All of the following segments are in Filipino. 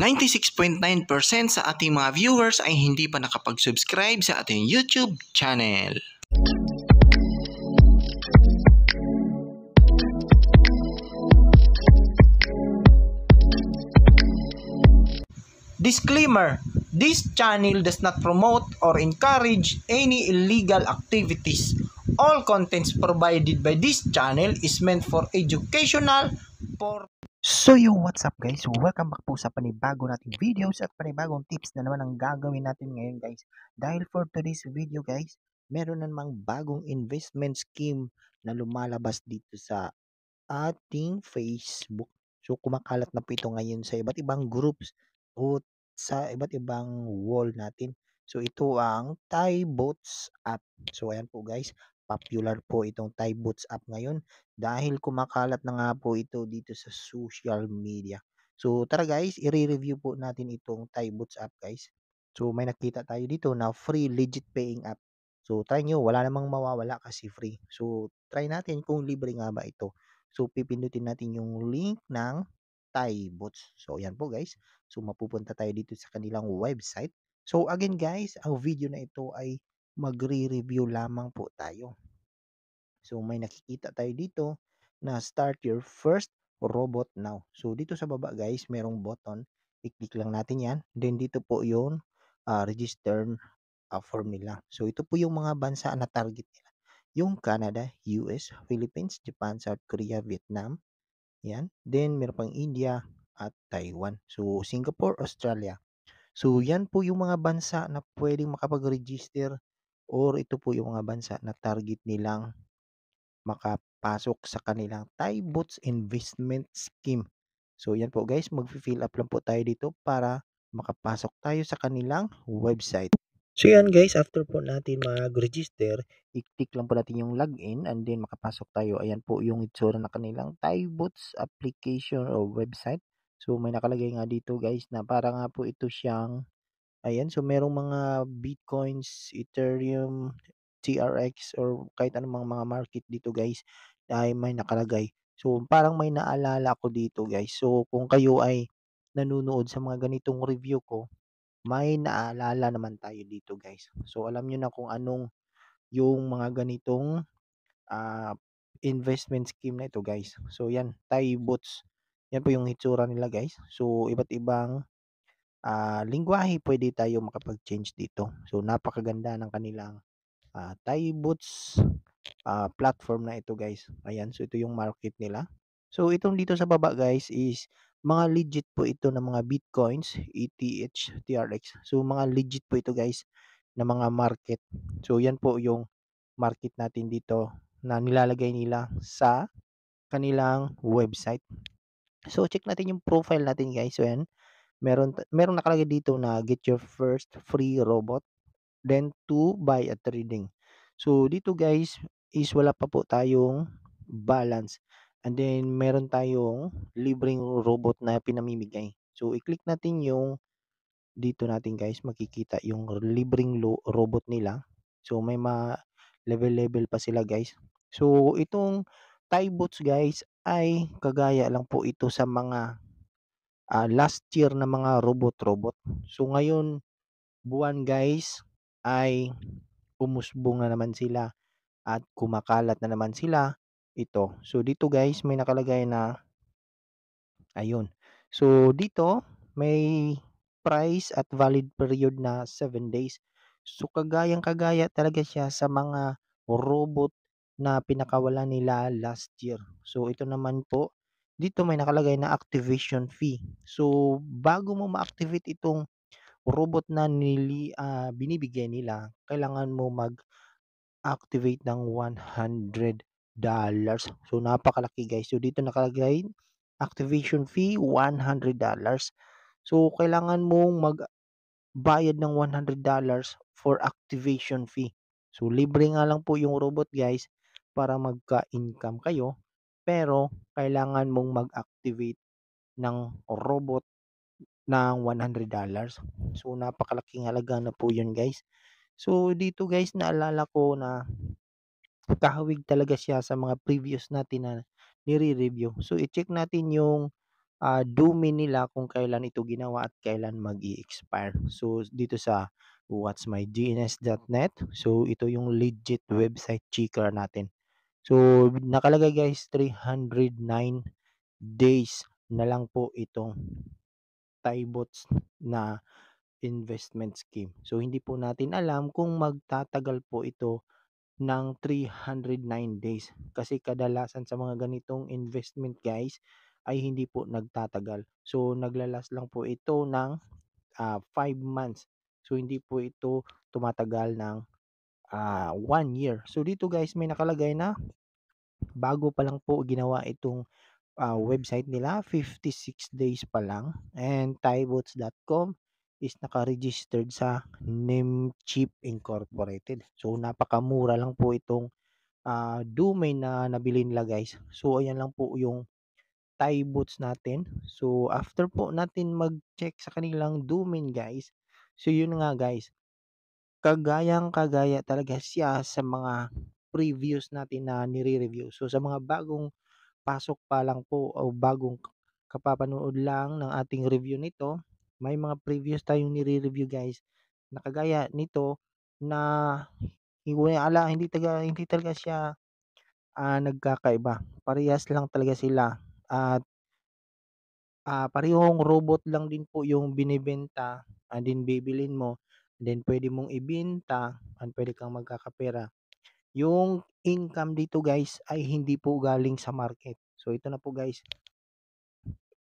96.9% sa ating mga viewers ay hindi pa nakapag-subscribe sa ating YouTube channel. Disclaimer: this channel does not promote or encourage any illegal activities. All contents provided by this channel is meant for educational purposes. So what's up guys? Welcome back po sa panibago nating videos at panibagong tips na naman ang gagawin natin ngayon guys. Dahil for today's video guys, meron na namang bagong investment scheme na lumalabas dito sa ating Facebook. So kumakalat na po ito ngayon sa iba't ibang groups o sa iba't ibang wall natin. So ito ang Thai Bots app. So ayan po guys, popular po itong Thai Bots app ngayon dahil kumakalat na nga po ito dito sa social media. So tara guys, i-review po natin itong Thai Bots app guys. So may nakita tayo dito na free legit paying app. So try nyo, wala namang mawawala kasi free. So try natin kung libre nga ba ito. So pipindutin natin yung link ng Thai Bots. So ayan po guys. So mapupunta tayo dito sa kanilang website. So again guys, ang video na ito ay magre-review lamang po tayo. So may nakikita tayo dito na start your first robot now. So dito sa baba guys, merong button. I-click lang natin yan. Then dito po yung register form nila. So ito po yung mga bansa na target nila. Yung Canada, US, Philippines, Japan, South Korea, Vietnam. Yan. Then meron pang India at Taiwan. So Singapore, Australia. So yan po yung mga bansa na pwedeng makapag-register or ito po yung mga bansa na target nilang makapasok sa kanilang Thai Bots Investment Scheme. So yan po guys, mag-fill up lang po tayo dito para makapasok tayo sa kanilang website. So yan guys, after po natin mag-register, i-click lang po natin yung login and then makapasok tayo. Ayan po yung itsura na kanilang Thai Bots application o website. So may nakalagay nga dito guys na para nga po ito siyang, ayan, so merong mga Bitcoins, Ethereum, TRX or kahit anong mga market dito guys ay may nakalagay. So parang may naalala ko dito guys. So kung kayo ay nanonood sa mga ganitong review ko, may naalala naman tayo dito guys. So alam niyo na kung anong yung mga ganitong ah, investment scheme na ito guys. So yan, Thai Bots. Yan po yung hitsura nila guys. So iba't ibang lingwahe pwede tayo makapag-change dito. So napakaganda ng kanilang Thai Bots platform na ito guys. Ayan, so ito yung market nila. So itong dito sa baba guys is mga legit po ito ng mga Bitcoins, ETH, TRX. So mga legit po ito guys na mga market. So yan po yung market natin dito na nilalagay nila sa kanilang website. So check natin yung profile natin guys. So yan, meron nakalagay dito na get your first free robot, then to buy at trading. So dito guys is wala pa po tayong balance. And then meron tayong libreng robot na pinamimigay. So i-click natin yung dito natin guys, makikita yung libreng robot nila. So may level pa sila guys. So itong Thai Bots guys ay kagaya lang po ito sa mga last year na mga robot. So ngayon buwan guys ay umusbong na naman sila at kumakalat na naman sila ito. So dito guys may nakalagay na ayun. So dito may price at valid period na 7 days. So kagaya talaga siya sa mga robot na pinakawalan nila last year. So ito naman po, dito may nakalagay na activation fee. So bago mo ma-activate itong robot na binibigay nila, kailangan mo mag-activate ng $100. So napakalaki guys. So dito nakalagay activation fee $100. So kailangan mong magbayad ng $100 for activation fee. So libre nga lang po yung robot guys para magka-income kayo, pero kailangan mong mag-activate ng robot ng $100. So napakalaking halaga na po 'yun guys. So dito guys naalala ko na kahawig talaga siya sa mga previous natin na nire-review. So i-check natin yung domain nila kung kailan ito ginawa at kailan mag-i-expire. So dito sa whatsmygns.net, so ito yung legit website checker natin. So nakalagay guys 309 days na lang po itong Thaibots na investment scheme. So hindi po natin alam kung magtatagal po ito ng 309 days. Kasi kadalasan sa mga ganitong investment guys ay hindi po nagtatagal. So naglalas lang po ito ng 5 months. So hindi po ito tumatagal ng 1 year. So dito guys may nakalagay na bago pa lang po ginawa itong website nila, 56 days pa lang, and Thaibots.com is naka-registered sa Namecheap Incorporated. So napakamura lang po itong domain na nabili nila guys. So ayan lang po yung Thaibots natin. So after po natin mag-check sa kanilang domain guys, so yun nga guys, kagaya talaga siya sa mga previous natin na nire-review. So sa mga bagong pasok pa lang po o bagong kapapanood lang ng ating review nito, may mga previous tayong nire-review guys na kagaya nito na hindi talaga siya nagkakaiba. Parehas lang talaga sila at parehong robot lang din po yung binebenta and then bibilhin mo, then pwede mong ibenta and pwede kang magkakapera. Yung income dito guys ay hindi po galing sa market. So ito na po guys,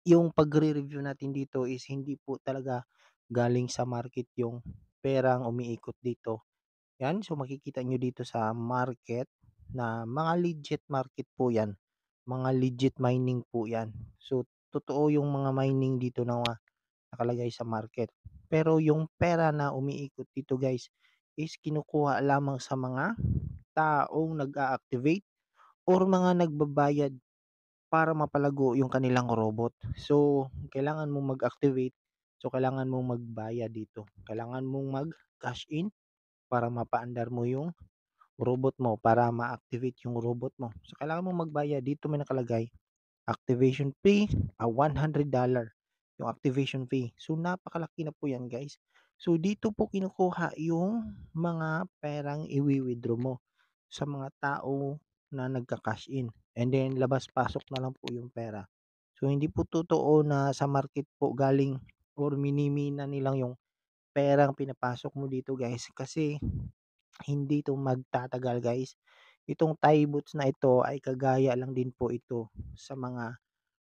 yung pagre-review natin dito is hindi po talaga galing sa market yung perang umiikot dito. Yan, so makikita nyo dito sa market na mga legit market po yan. Mga legit mining po yan. So totoo yung mga mining dito na nakalagay sa market. Pero yung pera na umiikot dito guys is kinukuha lamang sa mga taong nag-a-activate or mga nagbabayad para mapalago yung kanilang robot. So, kailangan mong mag-activate. So, kailangan mong magbayad dito. Kailangan mong mag-cash in para mapaandar mo yung robot mo, para ma-activate yung robot mo. So, kailangan mong magbayad. Dito may nakalagay, activation fee, $100 yung activation fee. So, napakalaki na po yan guys. So, dito po kinukuha yung mga perang iwi-withdraw mo sa mga tao na nagka-cash in. And then labas-pasok na lang po yung pera. So hindi po totoo na sa market po galing or minimina nilang yung perang pinapasok mo dito guys kasi hindi 'to magtatagal guys. Itong Thai boots na ito ay kagaya lang din po ito sa mga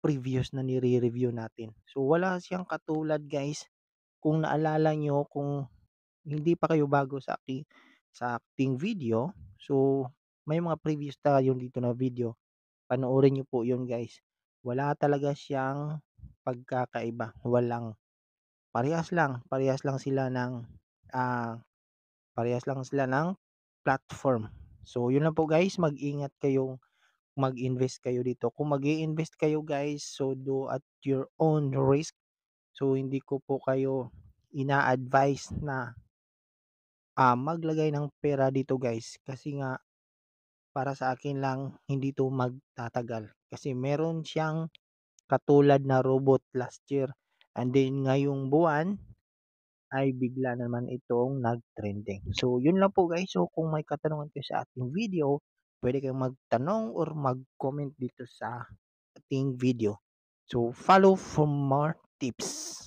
previous na nire-review natin. So wala siyang katulad guys. Kung naalala nyo, kung hindi pa kayo bago sa ating video, so may mga previous tayo dito na video. Panoorin niyo po 'yun, guys. Wala talaga siyang pagkakaiba, parehas lang sila ng ah, parehas lang sila ng platform. So 'yun lang po, guys, mag-ingat kayong mag-invest kayo dito. Kung mag-i-invest kayo, guys, so do at your own risk. So hindi ko po kayo ina-advise na maglagay ng pera dito guys kasi nga para sa akin lang hindi 'to magtatagal kasi meron siyang katulad na robot last year and then ngayong buwan ay bigla naman itong nag-trending. So yun lang po guys, so kung may katanungan kayo sa ating video, pwede kayong magtanong or mag-comment dito sa ating video. So follow for more tips.